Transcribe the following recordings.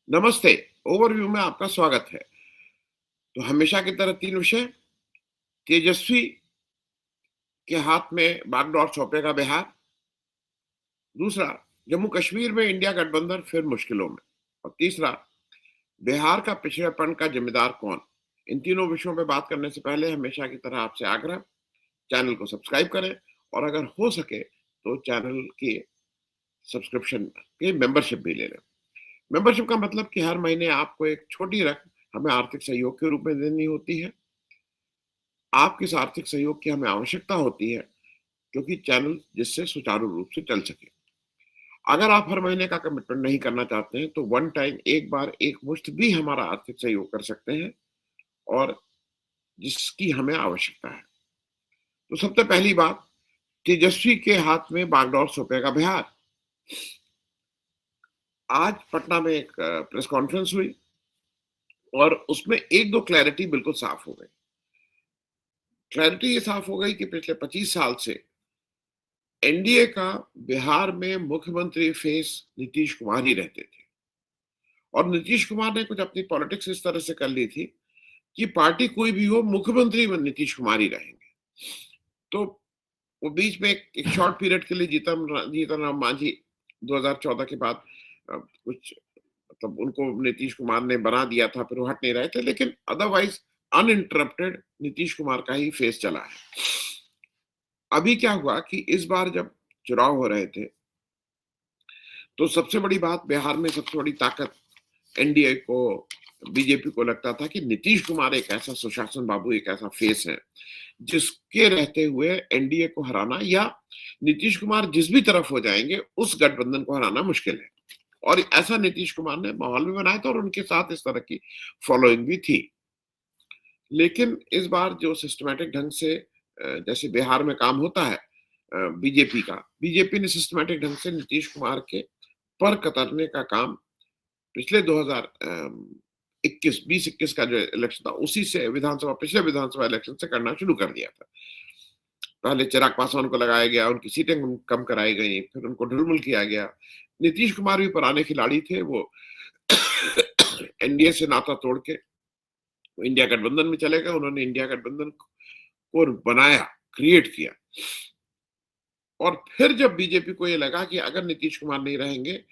नमस्ते। ओवरव्यू में आपका स्वागत है। तो हमेशा की तरह 3 विषय। तेजस्वी के हाथ में बागडोर सौंपेगा बिहार। दूसरा, जम्मू कश्मीर में इंडिया गठबंधन फिर मुश्किलों में। और तीसरा, बिहार का पिछड़ेपन का जिम्मेदार कौन। इन तीनों विषयों पे बात करने से पहले हमेशा की तरह आपसे आग्रह, चैनल को सब्सक्राइब करें और अगर हो सके तो चैनल की सब्सक्रिप्शन की मेंबरशिप भी ले लें। मेंबरशिप का मतलब कि हर महीने आपको एक छोटी रकम हमें आर्थिक सहयोग के रूप में देनी होती है। आपके इस आर्थिक सहयोग की हमें आवश्यकता होती है क्योंकि चैनल जिससे सुचारू रूप से चल सके। अगर आप हर महीने का कमिटमेंट नहीं करना चाहते हैं तो वन टाइम एक बार एक मुश्त भी हमारा आर्थिक सहयोग कर सकते हैं और जिसकी हमें आवश्यकता है। तो सबसे पहली बात, तेजस्वी के हाथ में बागडोर सौंपेगा बिहार। आज पटना में एक प्रेस कॉन्फ्रेंस हुई और उसमें एक दो क्लैरिटी बिल्कुल साफ हो गई। क्लैरिटी ये साफ हो गई कि पिछले 25 साल से एनडीए का बिहार में मुख्यमंत्री फेस नीतीश कुमार ही रहते थे और नीतीश कुमार ने कुछ अपनी पॉलिटिक्स इस तरह से कर ली थी कि पार्टी कोई भी हो, मुख्यमंत्री में नीतीश कुमार ही रहेंगे। तो वो बीच में एक शॉर्ट पीरियड के लिए जीतन राम मांझी 2014 के बाद कुछ मतलब उनको नीतीश कुमार ने बना दिया था, फिर वो हट नहीं रहे थे, लेकिन अदरवाइज अनइंटरप्टेड नीतीश कुमार का ही फेस चला है। अभी क्या हुआ कि इस बार जब चुनाव हो रहे थे तो सबसे बड़ी बात, बिहार में सबसे बड़ी ताकत एनडीए को, बीजेपी को लगता था कि नीतीश कुमार एक ऐसा सुशासन बाबू, एक ऐसा फेस है जिसके रहते हुए एनडीए को हराना या नीतीश कुमार जिस भी तरफ हो जाएंगे उस गठबंधन को हराना मुश्किल है। और ऐसा नीतीश कुमार ने माहौल भी बनाया था और उनके साथ इस तरह की फॉलोइंग भी थी। लेकिन इस बार जो सिस्टमैटिक ढंग से जैसे बिहार में काम होता है बीजेपी ने सिस्टमैटिक ढंग से नीतीश कुमार के पर कतरने का काम पिछले 2021 2021 का जो इलेक्शन था उसी से पिछले विधानसभा इलेक्शन से करना शुरू कर दिया था। पहले चिराग पासवान को लगाया गया, उनकी सीटें कम कराई गई, फिर उनको ढुलमुल किया गया। नीतीश कुमार भी पुराने खिलाड़ी थे, वो एनडीए से नाता तोड़ के इंडिया गठबंधन में चले गए। उन्होंने इंडिया गठबंधन को बनाया, क्रिएट किया। और फिर जब बीजेपी को ये लगा कि अगर नीतीश कुमार नहीं रहेंगे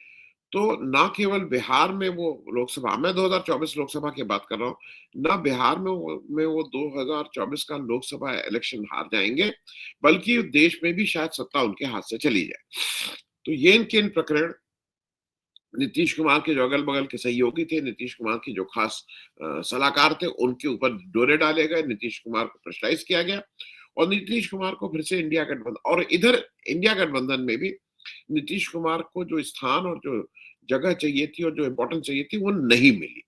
तो ना केवल बिहार में वो लोकसभा, मैं 2024 लोकसभा की बात कर रहा हूँ, ना बिहार में वो 2024 का लोकसभा इलेक्शन हार जाएंगे, बल्कि देश में भी शायद सत्ता उनके हाथ से चली जाए। तो ये इनके इन प्रकरण नीतीश कुमार के जो अगल बगल के सहयोगी थे, नीतीश कुमार की जो खास सलाहकार थे, उनके ऊपर डोरे डाले गए, नीतीश कुमार को प्रेशराइज किया गया और नीतीश कुमार को फिर से इंडिया गठबंधन, और इधर इंडिया गठबंधन में भी नीतीश कुमार को जो स्थान और जो जगह चाहिए थी और जो इम्पोर्टेंस चाहिए थी वो नहीं मिली।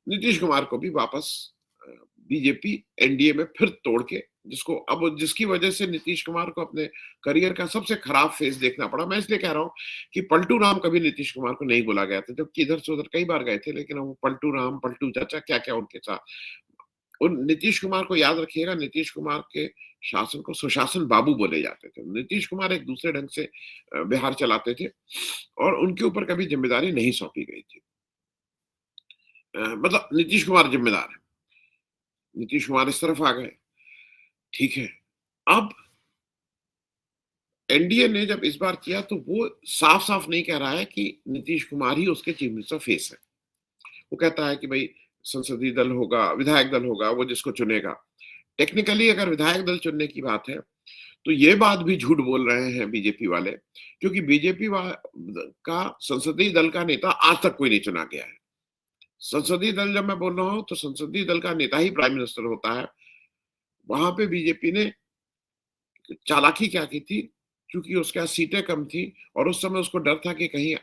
नीतीश कुमार को भी वापस बीजेपी एनडीए में फिर तोड़ के, जिसकी वजह से नीतीश कुमार को अपने करियर का सबसे खराब फेज देखना पड़ा। मैं इसलिए कह रहा हूँ कि पलटू राम कभी नीतीश कुमार को नहीं बोला गया था, जबकि इधर से उधर कई बार गए थे, लेकिन वो पलटू राम, पलटू चाचा, क्या क्या उनके साथ। उन नीतीश कुमार को याद रखिएगा, नीतीश कुमार के शासन को सुशासन बाबू बोले जाते थे। नीतीश कुमार एक दूसरे ढंग से बिहार चलाते थे और उनके ऊपर कभी जिम्मेदारी नहीं सौंपी गई थी। मतलब नीतीश कुमार जिम्मेदार है, नीतीश कुमार इस तरफ आ गए, ठीक है। अब एनडीए ने जब इस बार किया तो वो साफ साफ नहीं कह रहा है कि नीतीश कुमार ही उसके चीफ मिनिस्टर फेस है। वो कहता है कि भाई संसदीय दल होगा, विधायक दल होगा, वो जिसको चुनेगा। टेक्निकली अगर विधायक दल चुनने की बात है तो ये बात भी झूठ बोल रहे हैं बीजेपी वाले, क्योंकि का संसदीय दल का नेता आज तक कोई नहीं चुना गया है। संसदीय दल जब मैं बोल रहा हूं तो संसदीय दल का नेता ही प्राइम मिनिस्टर होता है। वहां पे बीजेपी ने चालाकी क्या की थी, क्योंकि उसके यहाँ सीटें कम थी और उस समय उसको डर था कि कहीं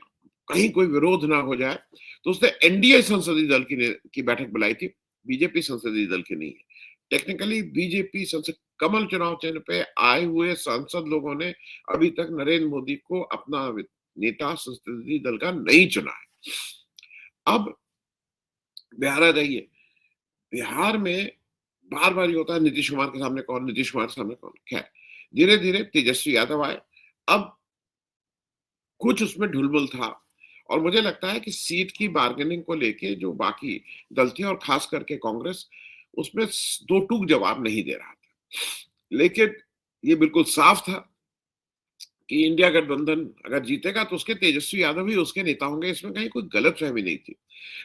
कहीं कोई विरोध ना हो जाए, तो उसने एनडीए संसदीय दल की बैठक बुलाई थी, बीजेपी संसदीय दल की नहीं है। टेक्निकली बीजेपी संसद कमल चुनाव चिन्ह पे आए हुए सांसद लोगों ने अभी तक नरेंद्र मोदी को अपना नेता संसदीय दल का नहीं चुना है। अब बिहार आ जाइए, बिहार में बार बार ये होता है नीतीश कुमार के सामने कौन, नीतीश कुमार के सामने कौन। खैर, धीरे धीरे तेजस्वी यादव आए। अब कुछ उसमें ढुलमुल था और मुझे लगता है कि सीट की बार्गेनिंग को लेके जो बाकी दल थे और खास करके कांग्रेस, उसमें दो टूक जवाब नहीं दे रहा था। लेकिन ये बिल्कुल साफ था कि इंडिया गठबंधन अगर जीतेगा तो उसके तेजस्वी यादव ही उसके नेता होंगे, इसमें कहीं कोई गलतफहमी नहीं थी।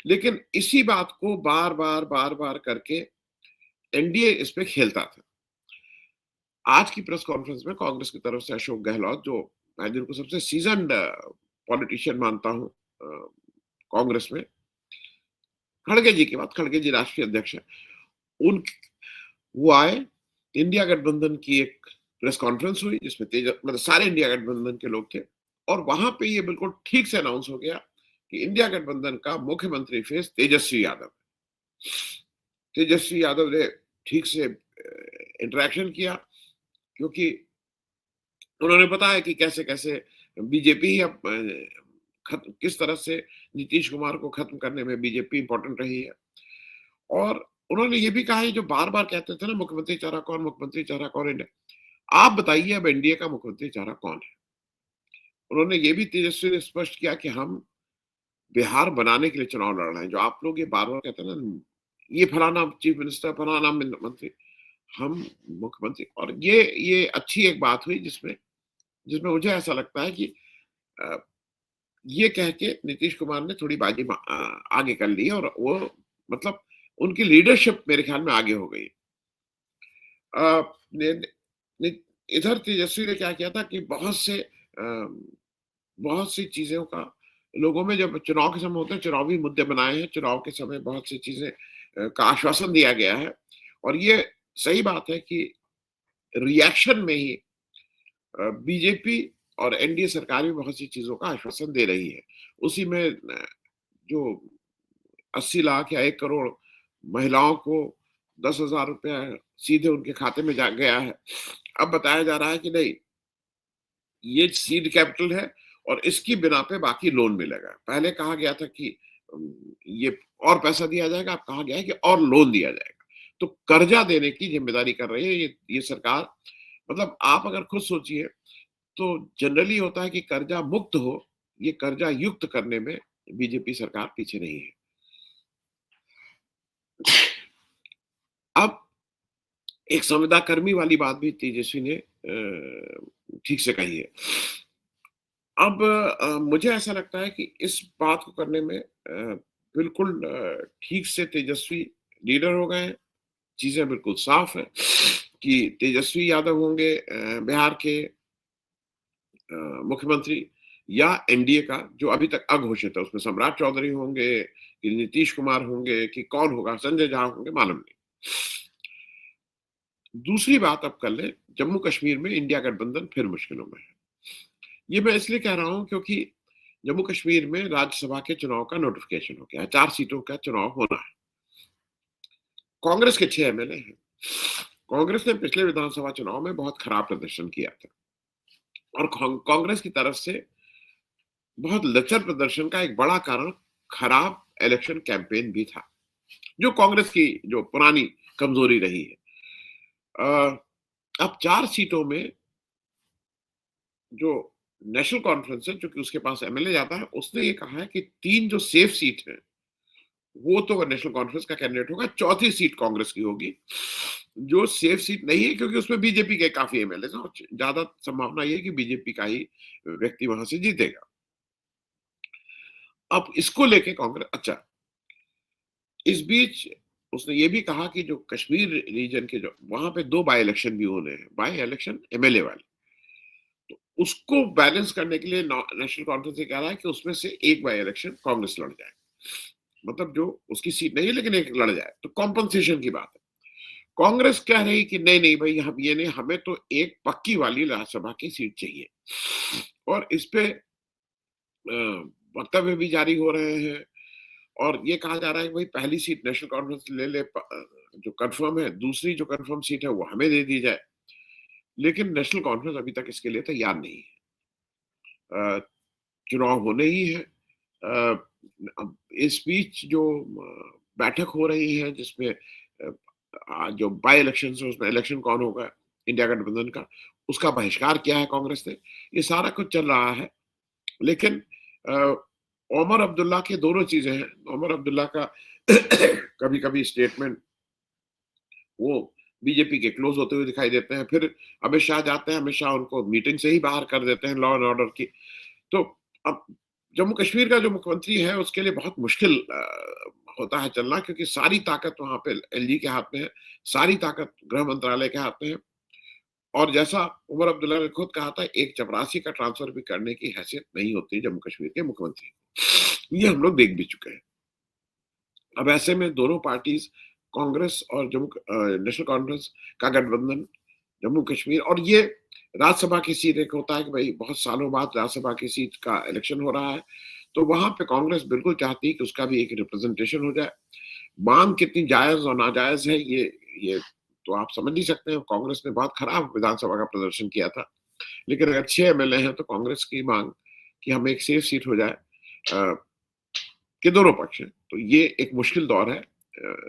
लेकिन इसी बात को बार-बार करके एनडीए इस पे खेलता था। आज की प्रेस कॉन्फ्रेंस में कांग्रेस की तरफ से अशोक गहलोत, जो मैं जिनको सबसे सीज़न्ड पॉलिटिशियन मानता हूँ कांग्रेस में, खड़गे जी के बाद, खड़गे जी राष्ट्रीय अध्यक्ष हैं, उन वो आए, इंडिया गठबंधन की एक प्रेस कॉन्फ्रेंस हुई जिसमें मतलब सारे इंडिया गठबंधन के लोग थे, और वहां पे ये बिल्कुल ठीक से अनाउंस हो गया कि इंडिया गठबंधन का मुख्यमंत्री फेस तेजस्वी यादव। तेजस्वी यादव ने ठीक से इंटरेक्शन किया, क्योंकि उन्होंने बताया कि कैसे-कैसे बीजेपी ही अब किस तरह से नीतीश कुमार को खत्म करने में बीजेपी इम्पोर्टेंट रही है। और उन्होंने ये भी कहा है, जो बार-बार कहते थे ना मुख्यमंत्री चेहरा कौन, मुख्यमंत्री चेहरा कौन इंडिया, आप बताइए अब एनडीए का मुख्यमंत्री चेहरा कौन है? उन्होंने ये भी तेजस्वी ने स्पष्ट किया कि हम बिहार बनाने के लिए चुनाव लड़ रहे हैं। जो आप लोग ये बार-बार कहते हैं ना, ये फलाना चीफ मिनिस्टर, फलाना मंत्री, हम मुख्यमंत्री। और ये अच्छी एक बात हुई जिसमें जिसमें मुझे ऐसा लगता है कि अ, ये कह के नीतीश कुमार ने थोड़ी बाजी आगे कर ली, और वो मतलब उनकी लीडरशिप मेरे ख्याल में आगे हो गई। अ, ने, ने, इधर तेजस्वी ने क्या किया था कि बहुत सी चीजों का लोगों में, जब चुनाव के समय होते हैं, चुनावी मुद्दे बनाए हैं, चुनाव के समय बहुत सी चीजें का आश्वासन दिया गया है। और ये सही बात है कि रिएक्शन में ही बीजेपी और एनडीए सरकार भी बहुत सी चीजों का आश्वासन दे रही है। उसी में जो 80 लाख या 1 करोड़ महिलाओं को 10,000 रुपया सीधे उनके खाते में जा गया है। अब बताया जा रहा है कि नहीं, ये सीड कैपिटल है और इसकी बिना पे बाकी लोन मिलेगा। पहले कहा गया था कि ये और पैसा दिया जाएगा, अब कहा गया है कि और लोन दिया जाएगा। तो कर्जा देने की जिम्मेदारी कर रही है ये सरकार। मतलब आप अगर खुद सोचिए, तो जनरली होता है कि कर्जा मुक्त हो, ये कर्जा युक्त करने में बीजेपी सरकार पीछे नहीं है। अब एक संविदा कर्मी वाली बात भी तेजस्वी ने ठीक से कही है। अब मुझे ऐसा लगता है कि इस बात को करने में बिल्कुल ठीक से तेजस्वी लीडर हो गए हैं। चीज़ें बिल्कुल साफ हैं कि तेजस्वी यादव होंगे बिहार के मुख्यमंत्री, या एनडीए का जो अभी तक अघोषित है, उसमें सम्राट चौधरी होंगे, कि नीतीश कुमार होंगे, कि कौन होगा, संजय झा होंगे, मालूम नहीं। दूसरी बात अब कर लें, जम्मू कश्मीर में इंडिया गठबंधन फिर मुश्किलों में है। ये मैं इसलिए कह रहा हूं क्योंकि जम्मू कश्मीर में राज्यसभा के चुनाव का नोटिफिकेशन हो गया है, 4 सीटों का चुनाव होना है। कांग्रेस के 6 एमएलए हैं। कांग्रेस ने पिछले विधानसभा चुनाव में बहुत खराब प्रदर्शन किया था, और कांग्रेस की तरफ से बहुत लचर प्रदर्शन का एक बड़ा कारण खराब इलेक्शन कैंपेन भी था, जो कांग्रेस की जो पुरानी कमजोरी रही है। अब 4 सीटों में जो नेशनल कॉन्फ्रेंस है, क्योंकि उसके पास एमएलए ज्यादा है, उसने ये कहा है कि 3 जो सेफ सीट है वो तो नेशनल कॉन्फ्रेंस का कैंडिडेट होगा, चौथी सीट कांग्रेस की होगी। जो सेफ सीट नहीं है, क्योंकि उसमें बीजेपी के काफी एमएलए हैं, और ज्यादा संभावना ये है कि बीजेपी का ही व्यक्ति वहां से जीतेगा। अब इसको लेके कांग्रेस, अच्छा, इस बीच उसने ये भी कहा कि जो कश्मीर रीजन के, जो वहां पे 2 बाय इलेक्शन भी होने हैं, बाय इलेक्शन एमएलए वाले, तो उसको बैलेंस करने के लिए नेशनल कॉन्फ्रेंस ये कह रहा है कि उसमें से एक बाय इलेक्शन कांग्रेस लड़ जाए, मतलब जो उसकी सीट नहीं है लेकिन एक लड़ जाए, तो कॉम्पनसेशन की बात है। कांग्रेस कह रही कि नहीं नहीं भाई, हम ये नहीं, हमें तो एक पक्की वाली राज्यसभा की सीट चाहिए। और इस पे वक्तव्य भी जारी हो रहे हैं, और ये कहा जा रहा है कि भाई पहली सीट नेशनल कॉन्फ्रेंस ले ले, जो कंफर्म है, दूसरी जो कंफर्म सीट है वो हमें दे दी जाए। लेकिन नेशनल कॉन्फ्रेंस अभी तक इसके लिए तैयार नहीं है। चुनाव होने ही है। अब इस बीच जो बैठक हो रही है जिसमें जो बाय इलेक्शन है उसमें इलेक्शन कौन होगा इंडिया गठबंधन का, उसका बहिष्कार किया है कांग्रेस ने। ये सारा कुछ चल रहा है, लेकिन ओमर अब्दुल्ला के दोनों चीजें हैं। ओमर अब्दुल्ला का कभी कभी स्टेटमेंट वो बीजेपी के क्लोज होते हुए दिखाई देते हैं, फिर अमित शाह जाते हैं, अमित शाह उनको मीटिंग से ही बाहर कर देते हैं लॉ एंड ऑर्डर की। तो अब जम्मू कश्मीर का जो मुख्यमंत्री है उसके लिए बहुत मुश्किल होता है चलना, क्योंकि सारी ताकत वहां पे एलजी के हाथ में है, सारी ताकत गृह मंत्रालय के हाथ में है। और जैसा उमर अब्दुल्ला ने खुद कहा था, एक चपरासी का ट्रांसफर भी करने की हैसियत नहीं होती जम्मू कश्मीर के मुख्यमंत्री को। ये हम लोग देख भी चुके हैं। अब ऐसे में दोनों पार्टीज, कांग्रेस और जम्मू नेशनल कॉन्फ्रेंस का गठबंधन जम्मू कश्मीर, और ये राज्यसभा की सीट एक होता है कि भाई बहुत सालों बाद राज्यसभा की सीट का इलेक्शन हो रहा है, तो वहां पे कांग्रेस बिल्कुल चाहती है कि उसका भी एक रिप्रेजेंटेशन हो जाए। मांग कितनी जायज और नाजायज है ये तो आप समझ ही सकते हैं। कांग्रेस ने बहुत खराब विधानसभा का प्रदर्शन किया था, लेकिन अगर 6 एमएलए हैं तो कांग्रेस की मांग कि हमें एक सेफ सीट हो जाए के दोनों पक्ष हैं। तो ये एक मुश्किल दौर है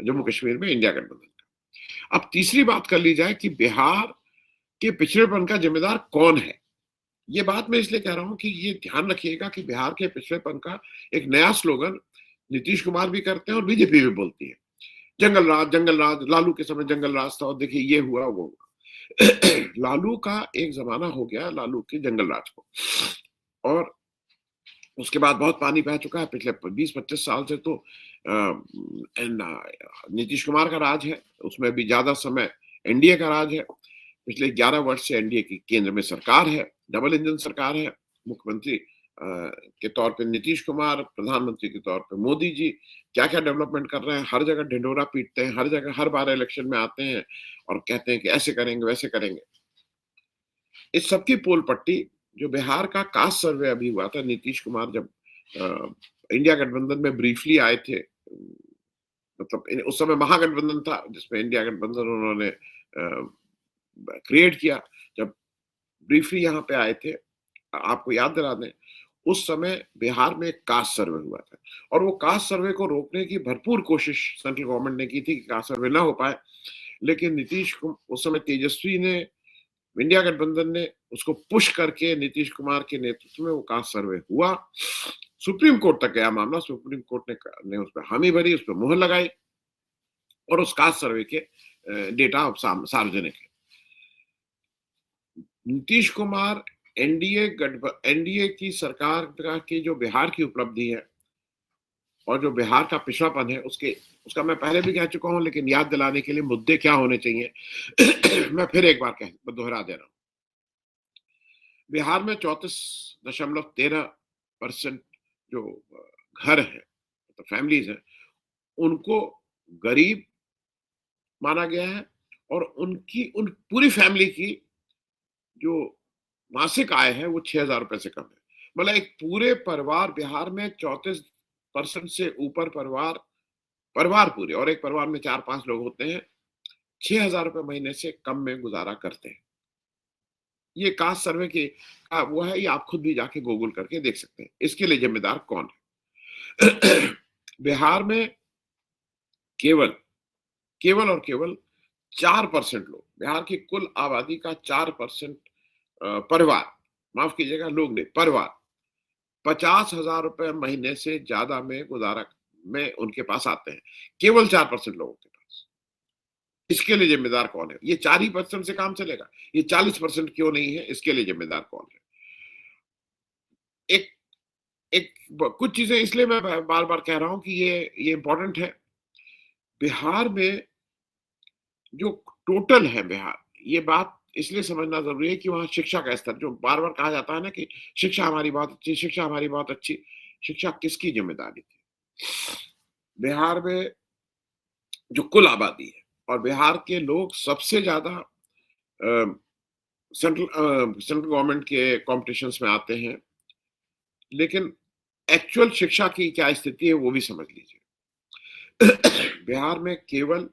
जम्मू कश्मीर में इंडिया गठबंधन का। अब तीसरी बात कर ली जाए कि बिहार के पिछड़ेपन का जिम्मेदार कौन है। ये बात मैं इसलिए कह रहा हूं कि ये ध्यान रखिएगा कि बिहार के पिछड़ेपन का एक नया स्लोगन नीतीश कुमार भी करते हैं और बीजेपी भी बोलती है, जंगल राज। लालू के समय जंगल राज था और देखिए ये हुआ वो हुआ। लालू का एक जमाना हो गया, लालू के जंगल राज को, और उसके बाद बहुत पानी बह चुका है पिछले 20-25 साल से। तो नीतीश कुमार का राज है, उसमें भी ज्यादा समय एनडीए का राज है। पिछले 11 वर्ष से एनडीए की केंद्र में सरकार है, डबल इंजन सरकार है। मुख्यमंत्री के तौर पे नीतीश कुमार, प्रधानमंत्री के तौर पे मोदी जी क्या क्या डेवलपमेंट कर रहे हैं, हर जगह ढिंढोरा पीटते हैं, हर जगह हर बार इलेक्शन में आते हैं और कहते हैं कि ऐसे करेंगे वैसे करेंगे। इस सबकी पोल पट्टी जो बिहार का कास्ट सर्वे अभी हुआ था, नीतीश कुमार जब इंडिया गठबंधन में ब्रीफली आए थे, मतलब उस समय महागठबंधन था जिसमें इंडिया गठबंधन उन्होंने क्रिएट किया। जब ब्रीफली यहाँ पे आए थे, आपको याद दिला दें, उस समय बिहार में एक कास्ट सर्वे हुआ था, और वो कास्ट सर्वे को रोकने की भरपूर कोशिश सेंट्रल गवर्नमेंट ने की थी कि कास्ट सर्वे ना हो पाए। लेकिन उस समय तेजस्वी ने, इंडिया गठबंधन ने उसको पुश करके नीतीश कुमार के नेतृत्व में वो कास्ट सर्वे हुआ। सुप्रीम कोर्ट तक गया मामला, सुप्रीम कोर्ट ने उस पर हामी भरी, उस पर मुहर लगाई, और उस कास्ट सर्वे के डेटा सार्वजनिक है। नीतीश कुमार एनडीए की सरकार की जो बिहार की उपलब्धि है और जो बिहार का पिछड़ापन है, उसका मैं पहले भी कह चुका हूं, लेकिन याद दिलाने के लिए मुद्दे क्या होने चाहिए मैं फिर एक बार दोहरा दे रहा हूं। बिहार में 34.13% जो घर है, तो फैमिलीज हैं, उनको गरीब माना गया है, और उन पूरी फैमिली की जो मासिक आय है वो 6,000 रुपए से कम है। मतलब एक पूरे परिवार बिहार में 34% से ऊपर परिवार पूरे, और एक परिवार में 4-5 लोग होते हैं, 6,000 रुपए महीने से कम में गुजारा करते हैं। ये कास्ट सर्वे की वो है, ये आप खुद भी जाके गूगल करके देख सकते हैं। इसके लिए जिम्मेदार कौन है? बिहार में केवल केवल और केवल 4% लोग, बिहार की कुल आबादी का 4% परिवार, माफ कीजिएगा लोग नहीं, परिवार 50,000 रुपए महीने से ज्यादा में गुजारा में उनके पास आते हैं, केवल 4% लोगों के पास। इसके लिए जिम्मेदार कौन है? ये 4% से काम चलेगा, ये 40% क्यों नहीं है? इसके लिए जिम्मेदार कौन है? एक एक कुछ चीजें इसलिए मैं बार बार कह रहा हूं कि ये इंपॉर्टेंट है। बिहार में जो टोटल है बिहार, ये बात इसलिए समझना जरूरी है कि वहां शिक्षा का स्तर, जो बार बार कहा जाता है ना कि शिक्षा हमारी बहुत अच्छी, शिक्षा हमारी बहुत अच्छी, शिक्षा किसकी जिम्मेदारी थी? बिहार में जो कुल आबादी है, और बिहार के लोग सबसे ज्यादा सेंट्रल गवर्नमेंट के कॉम्पिटिशन्स में आते हैं, लेकिन एक्चुअल शिक्षा की क्या स्थिति है वो भी समझ लीजिए। बिहार में केवल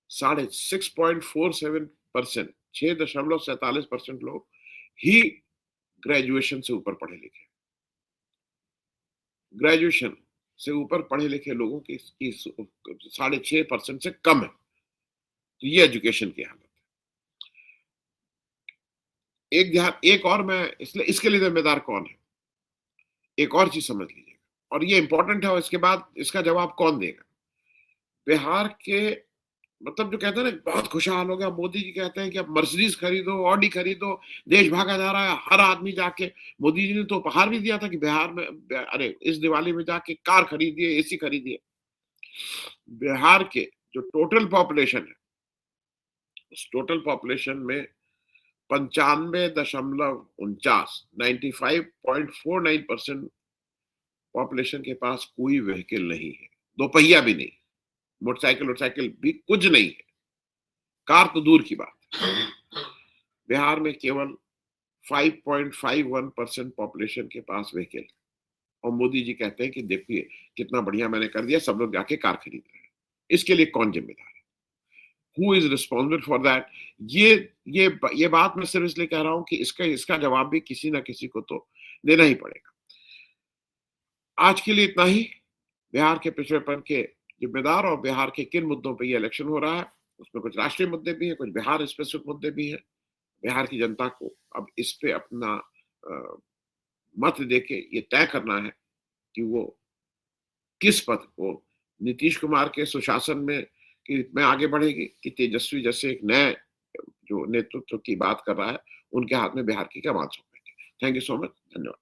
6.47%, 6.47% लोग ही ग्रेजुएशन से ऊपर पढ़े लिखे, ग्रेजुएशन से ऊपर पढ़े लिखे लोगों की 6.5% से कम है। तो ये एजुकेशन की हालत है। एक और मैं इसके लिए जिम्मेदार कौन है, एक और चीज समझ लीजिएगा, और ये इंपॉर्टेंट है और इसके बाद इसका जवाब कौन देगा? बिहार के मतलब जो कहते हैं ना बहुत खुशहाल हो गया, मोदी जी कहते हैं कि अब मर्सिडीज खरीदो, ऑडी खरीदो, देश भागा जा रहा है। हर आदमी जाके मोदी जी ने तो उपहार भी दिया था कि बिहार में अरे इस दिवाली में जाके कार खरीदिए, एसी खरीदिए। बिहार के जो टोटल पॉपुलेशन है, उस टोटल पॉपुलेशन में 95.49 95.49% पॉपुलेशन के पास कोई व्हीकल नहीं है, दोपहिया भी नहीं, मोटरसाइकिल वोटरसाइकिल भी कुछ नहीं है, कार तो दूर की बात है। बिहार में केवल 5.51% पॉपुलेशन के पास व्हीकल, और मोदी जी कहते हैं कि देखिए कितना बढ़िया मैंने कर दिया, सब लोग जाके कार खरीद रहे हैं। इसके लिए कौन जिम्मेदार है? Who is responsible for that? ये ये बात मैं सिर्फ इसलिए कह रहा हूं कि इसका इसका जवाब भी किसी ना किसी को तो देना ही पड़ेगा। आज के लिए इतना ही। बिहार के पिछड़ेपन के जिम्मेदार और बिहार के किन मुद्दों पे ये इलेक्शन हो रहा है, उसमें कुछ राष्ट्रीय मुद्दे भी हैं, कुछ बिहार स्पेसिफिक मुद्दे भी हैं। बिहार की जनता को अब इस पे अपना मत देके ये तय करना है कि वो किस पथ को, नीतीश कुमार के सुशासन में आगे बढ़ेगी कि तेजस्वी जैसे एक नए जो नेतृत्व की बात कर रहा है, उनके हाथ में बिहार की कमान सौंपेंगे। Thank you so much. धन्यवाद।